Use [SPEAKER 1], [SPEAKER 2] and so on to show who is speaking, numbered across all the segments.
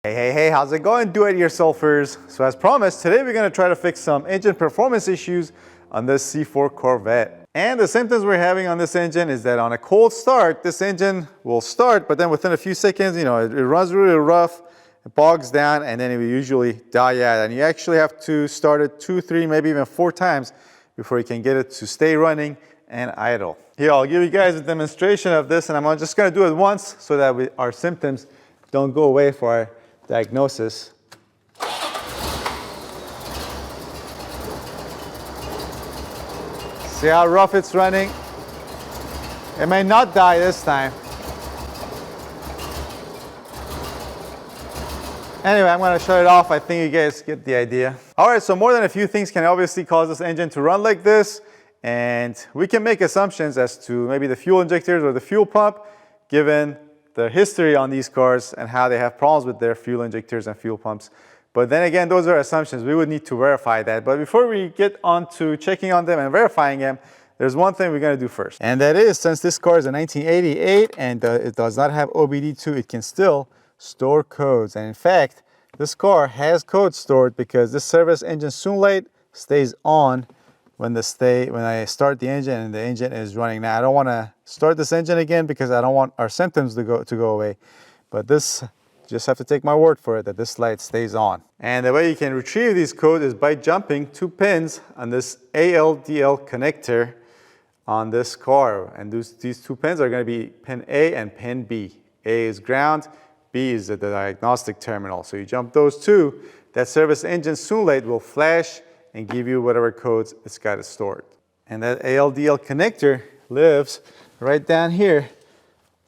[SPEAKER 1] Hey, how's it going, do-it-yourselfers? So as promised, today we're going to try to fix some engine performance issues on this C4 Corvette. And the symptoms we're having on this engine is that on a cold start, this engine will start, but then within a few seconds, it runs really rough, it bogs down, and then it will usually die out. And you actually have to start it 2, 3, maybe even 4 times before you can get it to stay running and idle. Here, I'll give you guys a demonstration of this, and I'm just going to do it once so that our symptoms don't go away for our diagnosis. See how rough it's running? It may not die this time. Anyway, I'm going to shut it off. I think you guys get the idea. Alright, so more than a few things can obviously cause this engine to run like this, and we can make assumptions as to maybe the fuel injectors or the fuel pump, given the history on these cars and how they have problems with their fuel injectors and fuel pumps. But then again, those are assumptions. We would need to verify that. But before we get on to checking on them and verifying them, there's one thing we're going to do first. And that is, since this car is a 1988 and it does not have OBD2, it can still store codes. And in fact, this car has codes stored because this service engine soon light stays on when I start the engine and the engine is running. Now, I don't want to start this engine again because I don't want our symptoms to go away. But this, just have to take my word for it that this light stays on. And the way you can retrieve these codes is by jumping 2 pins on this ALDL connector on this car. And these 2 pins are going to be pin A and pin B. A is ground, B is the diagnostic terminal. So you jump those 2, that service engine soon light will flash and give you whatever codes it's got stored. And that ALDL connector lives right down here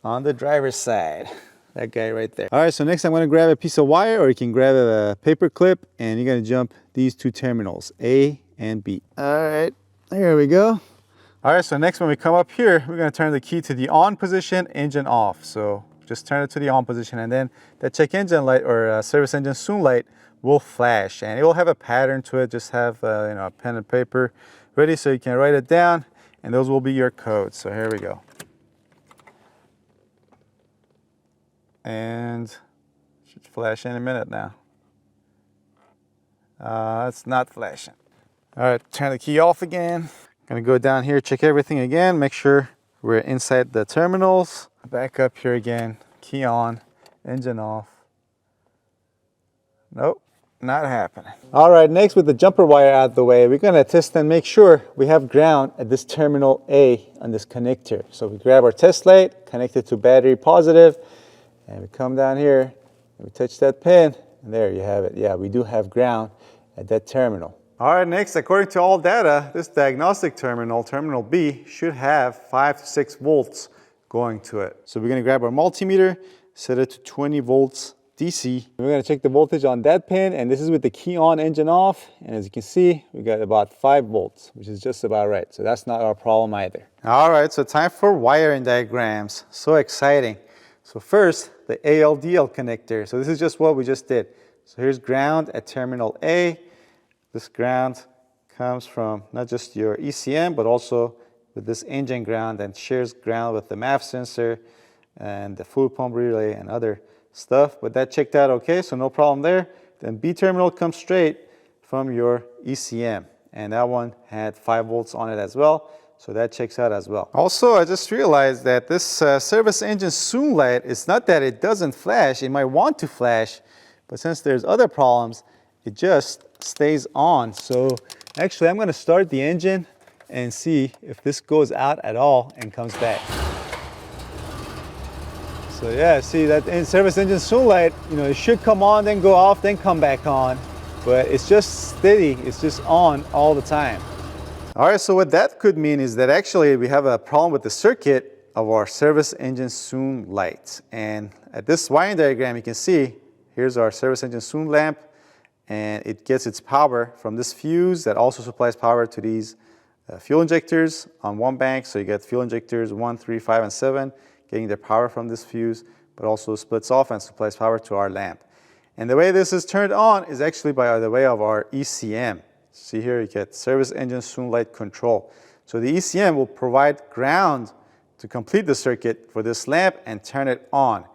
[SPEAKER 1] on the driver's side. That guy right there. All right, so next I'm going to grab a piece of wire, or you can grab a paper clip, and you're going to jump these 2 terminals, A and B. All right, there we go. All right, so next when we come up here, we're going to turn the key to the on position, engine off. So just turn it to the on position, and then that check engine light or service engine soon light will flash, and it will have a pattern to it. Just have a pen and paper ready so you can write it down, and those will be your codes. So here we go. And it should flash in a minute now. It's not flashing. All right, turn the key off again. Gonna go down here, check everything again, make sure we're inside the terminals. Back up here again, key on, engine off. Nope, not happening. All right, next with the jumper wire out of the way, we're gonna test and make sure we have ground at this terminal A on this connector. So we grab our test light, connect it to battery positive, and we come down here, and we touch that pin, and there you have it. Yeah, we do have ground at that terminal. All right, next, according to all data, this diagnostic terminal, terminal B, should have 5 to 6 volts going to it. So we're gonna grab our multimeter, set it to 20 volts DC. We're going to check the voltage on that pin, and this is with the key on, engine off, and as you can see, we got about 5 volts, which is just about right. So that's not our problem either. All right, so time for wiring diagrams. So exciting. So first, the ALDL connector. So this is just what we just did. So here's ground at terminal A. This ground comes from not just your ECM, but also with this engine ground, and shares ground with the MAF sensor and the fluid pump relay and other stuff. But that checked out okay, so no problem there. Then B terminal comes straight from your ECM, and that one had 5 volts on it as well, so that checks out as well. Also, I just realized that this service engine soon light, it's not that it doesn't flash, it might want to flash, but since there's other problems, it just stays on. So actually I'm going to start the engine and see if this goes out at all and comes back. So yeah, see that service engine soon light, it should come on, then go off, then come back on. But it's just steady, it's just on all the time. All right, so what that could mean is that actually we have a problem with the circuit of our service engine soon light. And at this wiring diagram, you can see, here's our service engine soon lamp, and it gets its power from this fuse that also supplies power to these fuel injectors on one bank. So you get fuel injectors 1, 3, 5, and 7. Getting their power from this fuse, but also splits off and supplies power to our lamp. And the way this is turned on is actually by the way of our ECM. See here, you get service engine soon light control. So the ECM will provide ground to complete the circuit for this lamp and turn it on.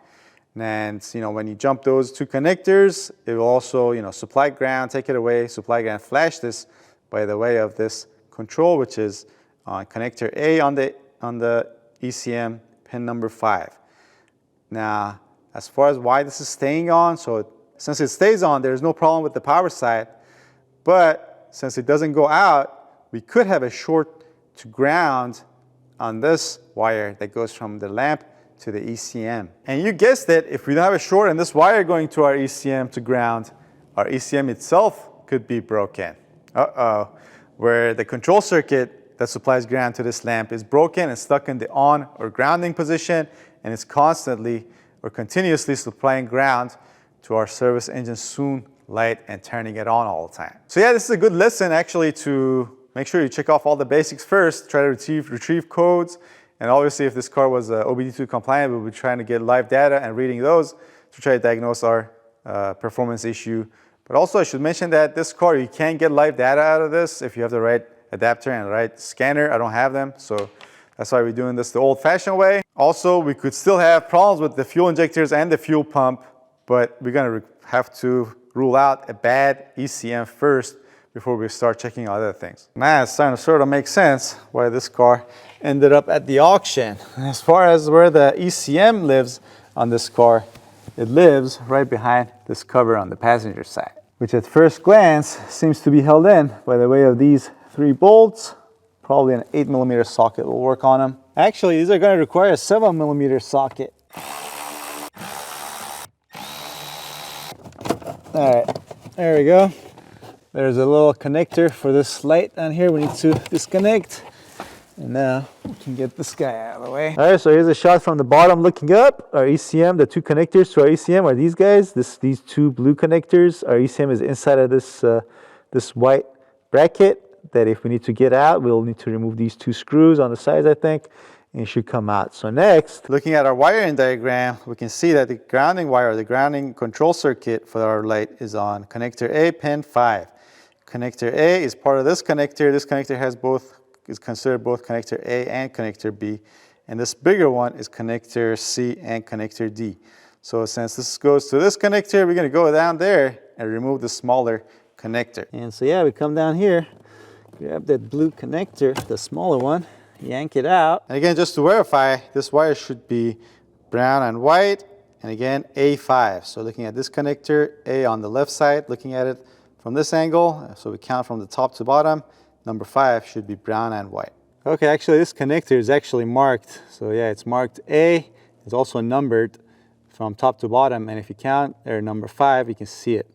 [SPEAKER 1] And when you jump those two connectors, it will also supply ground, take it away, supply ground, flash this by the way of this control, which is on connector A on the ECM pin number 5. Now, as far as why this is staying on, so since it stays on, there's no problem with the power side, but since it doesn't go out, we could have a short to ground on this wire that goes from the lamp to the ECM. And you guessed it, if we don't have a short and this wire going to our ECM to ground, our ECM itself could be broken. Where the control circuit that supplies ground to this lamp is broken and stuck in the on or grounding position, and it's constantly or continuously supplying ground to our service engine soon light and turning it on all the time. So yeah, this is a good lesson actually to make sure you check off all the basics first, try to retrieve codes. And obviously, if this car was OBD2 compliant, we'll be trying to get live data and reading those to try to diagnose our performance issue. But also, I should mention that this car, you can get live data out of this if you have the right adapter and the right scanner. I don't have them, so that's why we're doing this the old-fashioned way. Also, we could still have problems with the fuel injectors and the fuel pump, but we're going to have to rule out a bad ECM first before we start checking other things. Now it's starting to sort of make sense why this car ended up at the auction. As far as where the ECM lives on this car, it lives right behind this cover on the passenger side, which at first glance seems to be held in by the way of these 3 bolts. Probably an 8mm socket will work on them. Actually, these are going to require a 7mm socket. All right, there we go. There's a little connector for this light down here we need to disconnect. And now we can get this guy out of the way. All right, so here's a shot from the bottom looking up. Our ECM, the 2 connectors to our ECM are these guys. These 2 blue connectors. Our ECM is inside of this white bracket that if we need to get out, we'll need to remove these 2 screws on the sides, I think, and it should come out. So next, looking at our wiring diagram, we can see that the grounding wire, the grounding control circuit for our light is on connector A, pin 5. Connector A is part of this connector. This connector is considered both connector A and connector B. And this bigger one is connector C and connector D. So since this goes to this connector, we're going to go down there and remove the smaller connector. And so yeah, we come down here, grab that blue connector, the smaller one, yank it out. And again, just to verify, this wire should be brown and white. And again, A5. So looking at this connector, A on the left side, looking at it from this angle, so we count from the top to bottom, number 5 should be brown and white. Okay, actually this connector is actually marked. So yeah, it's marked A. It's also numbered from top to bottom, and if you count there number 5, you can see it.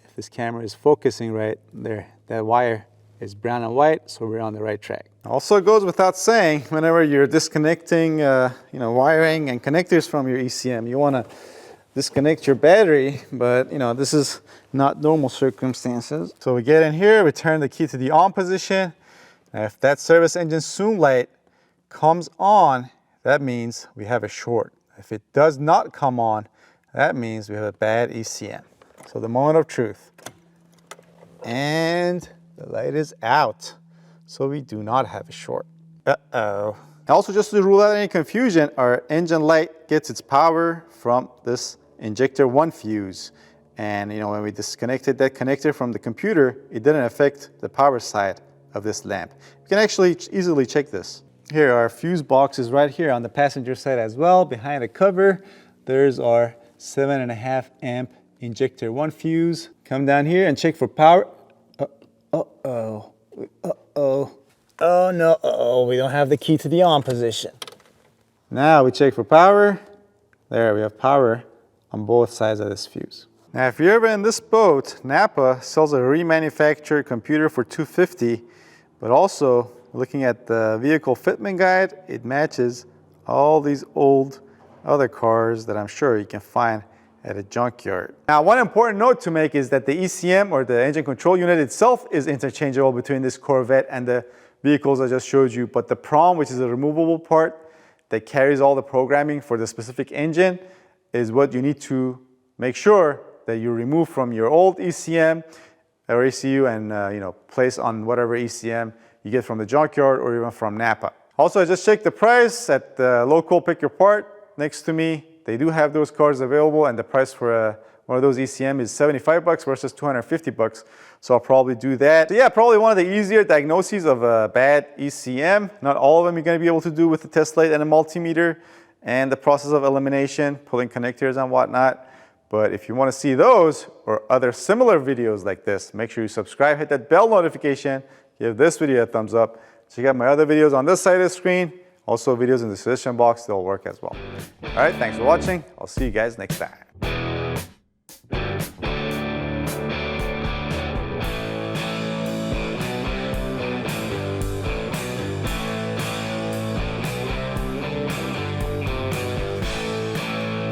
[SPEAKER 1] If this camera is focusing right there, that wire is brown and white, so we're on the right track. Also, it goes without saying, whenever you're disconnecting wiring and connectors from your ECM, you want to disconnect your battery, but this is not normal circumstances. So we get in here, we turn the key to the on position. Now if that service engine zoom light comes on, that means we have a short. If it does not come on, that means we have a bad ECM. So the moment of truth. And the light is out. So we do not have a short. Uh-oh. Also, just to rule out any confusion, our engine light gets its power from this injector 1 fuse. And when we disconnected that connector from the computer, it didn't affect the power side of this lamp. You can actually easily check this. Here, our fuse box is right here on the passenger side as well. Behind the cover, there's our 7.5 amp injector 1 fuse. Come down here and check for power. Uh-oh. Oh no, we don't have the key to the on position. Now we check for power. There, we have power on both sides of this fuse. Now, if you're ever in this boat, Napa sells a remanufactured computer for $250, but also looking at the vehicle fitment guide, it matches all these old other cars that I'm sure you can find at a junkyard. Now, one important note to make is that the ECM, or the engine control unit itself, is interchangeable between this Corvette and the vehicles I just showed you, but the PROM, which is a removable part that carries all the programming for the specific engine, is what you need to make sure that you remove from your old ECM or ECU and place on whatever ECM you get from the junkyard or even from Napa. Also, I just checked the price at the local pick your part next to me. They do have those cards available, and the price for one of those ECM is $75 versus $250. So I'll probably do that. So yeah, probably one of the easier diagnoses of a bad ECM. Not all of them you're going to be able to do with the test light and a multimeter and the process of elimination, pulling connectors and whatnot. But if you want to see those or other similar videos like this, make sure you subscribe, hit that bell notification, give this video a thumbs up. Check out my other videos on this side of the screen. Also videos in the description box, they'll work as well. All right, thanks for watching. I'll see you guys next time.